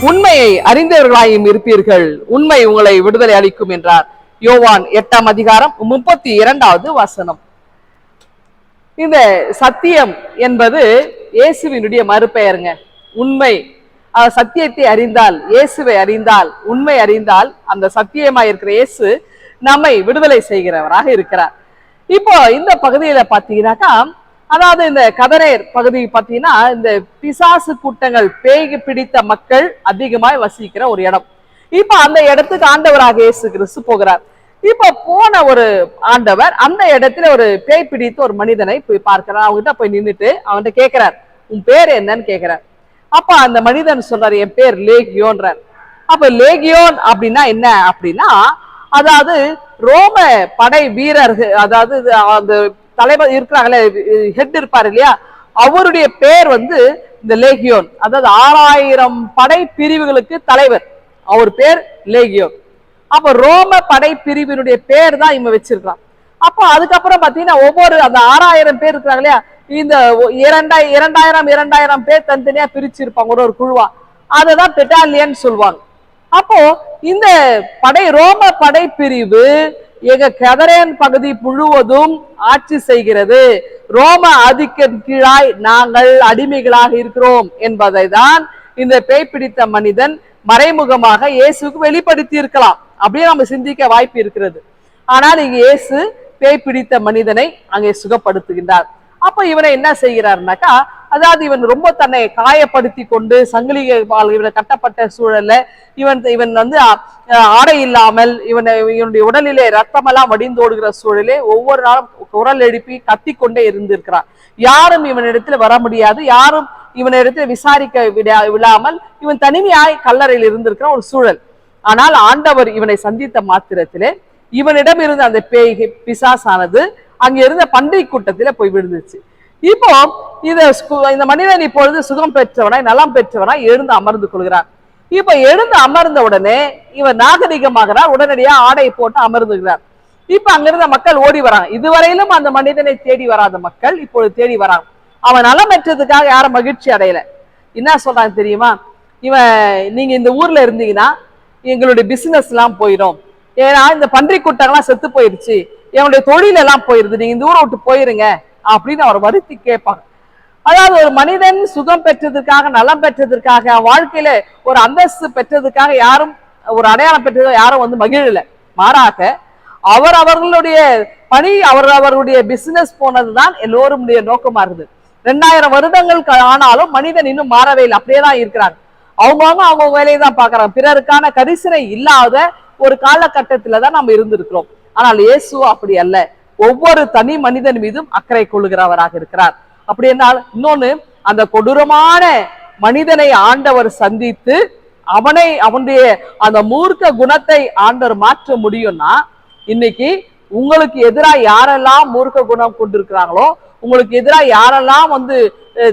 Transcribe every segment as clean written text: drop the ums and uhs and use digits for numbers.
உண்மையை அறிந்தவர்களாயும் இருப்பீர்கள், உண்மை உங்களை விடுதலை அளிக்கும் என்றார். யோவான் 8ஆம் அதிகாரம் 32வது வசனம். இந்த சத்தியம் என்பது இயேசுவினுடைய மறுபெயருங்க. உண்மை, சத்தியத்தை அறிந்தால், இயேசுவை அறிந்தால், உண்மை அறிந்தால், அந்த சத்தியமாய் இருக்கிற இயேசு நம்மை விடுதலை செய்கிறவராக இருக்கிறார். இப்போ இந்த பகுதியில பாத்தீங்கன்னாக்கா, அதாவது இந்த கதரேர் பகுதி பாத்தீங்கன்னா இந்த பிசாசு கூட்டங்கள், பேய் பிடித்த மக்கள் அதிகமாய் வசிக்கிற ஒரு இடம். இப்ப அந்த இடத்துக்கு ஆண்டவராக இயேசு கிறிஸ்து போகிறார். இப்ப போன ஒரு ஆண்டவர் அந்த இடத்துல ஒரு பேய் பிடித்த ஒரு மனிதனை போய் பார்க்கிறார். அவங்ககிட்ட போய் நின்றுட்டு அவன்கிட்ட கேட்கிறார், உன் பேர் என்னன்னு கேட்கிறார். அப்ப அந்த மனிதன் சொல்றாரு, என் பேர் லேகியோன்றார். அப்ப லேகியோன் அப்படின்னா என்ன அப்படின்னா, அதாவது ரோம படை வீரர்கள், அதாவது அந்த தலைவர் இருக்கிறாங்களே, ஹெட் இருப்பாரு இல்லையா, அவருடைய பேர் இந்த லேகியோன். அதாவது 6000 படை பிரிவுகளுக்கு தலைவர், அவர் பேர் லேகியோன். அப்ப ரோம படை பிரிவினுடைய பேர் தான் இவங்க வச்சிருக்கான். அப்போ அதுக்கப்புறம் பாத்தீங்கன்னா ஒவ்வொரு அந்த 6000 பேர் இருக்கிறாங்க இல்லையா, இந்த 2000 பேர் தனித்தனியா பிரிச்சிருப்பாங்க ஒரு ஒரு குழுவா, அததான் பெட்டாலியன் சொல்லுவாங்க. அப்போ இந்த ரோம படை பிரிவு எங்க கதரேன் பகுதி முழுவதும் ஆட்சி செய்கிறது. ரோம ஆதிக்கம் கீழாய் நாங்கள் அடிமைகளாக இருக்கிறோம் என்பதை தான் இந்த பேய் பிடித்த மனிதன் மறைமுகமாக இயேசுக்கு வெளிப்படுத்தி இருக்கலாம். அப்படியே நம்ம சிந்திக்க வாய்ப்பு இருக்கிறது. ஆனால் இங்க இயேசு பேய் பிடித்த மனிதனை அங்கே சுகப்படுத்துகின்றார். அப்ப இவனை என்ன செய்கிறார்னாக்கா, அதாவது இவன் ரொம்ப தன்னை காயப்படுத்தி கொண்டு சங்கிலிகள் கட்டப்பட்ட சூழல்ல இவன் ஆடை இல்லாமல் இவனுடைய உடலிலே ரத்தமெல்லாம் வடிந்தோடுகிற சூழலே ஒவ்வொரு நாளும் குரல் எழுப்பி கத்திக்கொண்டே இருந்திருக்கிறான். யாரும் இவனிடத்துல வர முடியாது, யாரும் இவனிடத்துல விசாரிக்க விடாமல் இவன் தனிமையாய் கல்லறையில் இருந்திருக்கிற ஒரு சூழல். ஆனால் ஆண்டவர் இவனை சந்தித்த மாத்திரத்திலே இவனிடம் இருந்த அந்த பேய் பிசாசானது அங்க இருந்த பண்டை கூட்டத்தில போய் விழுந்துச்சு. இப்போ இந்த மனிதன் இப்பொழுது சுகம் பெற்றவனாய் நலம் பெற்றவனாய் எழுந்து அமர்ந்து கொள்கிறார். இப்ப எழுந்து அமர்ந்த உடனே இவன் நாகரிகமாகிறார், உடனடியாக ஆடை போட்டு அமர்ந்துகிறார். இப்ப அங்கிருந்த மக்கள் ஓடி வராங்க. இதுவரையிலும் அந்த மனிதனை தேடி வராத மக்கள் இப்பொழுது தேடி வராங்க. அவன் நலம் பெற்றதுக்காக யாரும் மகிழ்ச்சி அடையல. என்ன சொல்றாங்க தெரியுமா, நீங்க இந்த ஊர்ல இருந்தீங்கன்னா எங்களுடைய பிசினஸ் எல்லாம் போயிடும், ஏன்னா இந்த பன்றி கூட்டங்கள்லாம் செத்து போயிருச்சு, என்னுடைய தொழில் எல்லாம் போயிருது, நீங்க இந்த ஊரை விட்டு போயிருங்க அப்படின்னு அவர் வருத்தி கேட்பாங்க. அதாவது ஒரு மனிதன் சுகம் பெற்றதற்காக, நலம் பெற்றதற்காக, வாழ்க்கையில ஒரு அந்தஸ்து பெற்றதுக்காக யாரும், ஒரு அடையாளம் பெற்றதுக்காக யாரும் மகிழல. மாறாக அவர்களுடைய பணி, அவருடைய பிசினஸ் போனதுதான் எல்லோருடைய நோக்கமா இருக்குது. 2000 வருடங்கள் ஆனாலும் மனிதன் இன்னும் மாறவே இல்லை, அப்படியேதான் இருக்கிறாங்க. அவங்க வேலையை தான் பாக்குறாங்க. பிறருக்கான கரிசனை இல்லாத ஒரு காலகட்டத்துல தான் நம்ம இருந்திருக்கிறோம். ஆனால் இயேசு அப்படி அல்ல, ஒவ்வொரு தனி மனிதன் மீதும் அக்கறை கொள்ளுகிறவராக இருக்கிறார். அப்படி என்றால் இன்னொன்னு, அந்த கொடூரமான மனிதனை ஆண்டவர் சந்தித்து அவனுடைய அந்த மூர்க்க குணத்தை ஆண்டவர் மாற்ற முடியும்னா, இன்னைக்கு உங்களுக்கு எதிராக யாரெல்லாம் மூர்க்க குணம் கொண்டிருக்கிறாங்களோ, உங்களுக்கு எதிராக யாரெல்லாம்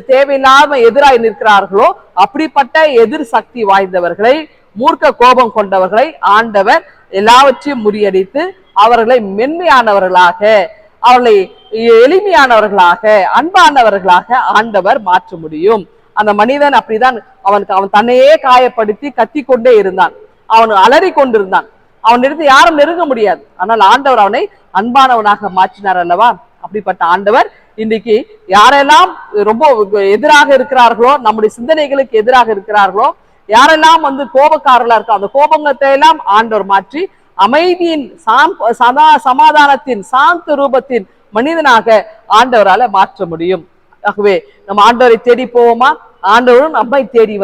தேவையில்லாம எதிராக நிற்கிறார்களோ, அப்படிப்பட்ட எதிர் சக்தி வாய்ந்தவர்களை, மூர்க்க கோபம் கொண்டவர்களை ஆண்டவர் எல்லாவற்றையும் முறியடித்து அவர்களை மென்மையானவர்களாக, அவர்களை எளிமையானவர்களாக, அன்பானவர்களாக ஆண்டவர் மாற்ற முடியும். அந்த மனிதன் அப்படிதான், அவன் தன்னையே காயப்படுத்தி கத்தி கொண்டே இருந்தான், அவன் அலறி கொண்டிருந்தான், அவனிடத்து யாரும் நெருங்க முடியாது. ஆனால் ஆண்டவர் அவனை அன்பானவனாக மாற்றினார் அல்லவா? அப்படிப்பட்ட ஆண்டவர் இன்றைக்கு யாரெல்லாம் ரொம்ப எதிராக இருக்கிறார்களோ, நம்முடைய சிந்தனைகளுக்கு எதிராக இருக்கிறார்களோ, யாரெல்லாம் கோபக்காரர்களா இருக்கோ, அந்த கோபங்கத்தை எல்லாம் ஆண்டவர் மாற்றி அமைதியின் சமாதானத்தின் சாந்த ரூபத்தின் மனிதனாக ஆண்டவரால மாற்ற முடியும். ஆகவே நம்ம ஆண்டவரை தேடி போவோமா? ஆண்டவரும் நம்மை தேடி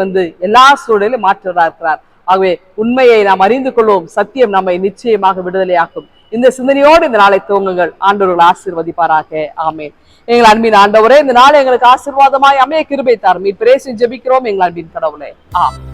எல்லா சூழலிலும் மாற்றவராக இருக்கிறார். ஆகவே உண்மையை நாம் அறிந்து கொள்வோம், சத்தியம் நம்மை நிச்சயமாக விடுதலையாக்கும். இந்த சிந்தனையோடு இந்த நாளை துவங்குங்கள். ஆண்டவர்கள் ஆசீர்வதிப்பாராக. ஆமென். எங்கள் அன்பின் ஆண்டவரே, இந்த நாள் எங்களுக்கு ஆசீர்வாதமாய் அமைய கிருபை தாரும். மீட்பரேசுவின் ஜெபிக்கிறோம் எங்கள் அன்பின் கடவுளே. ஆமென்.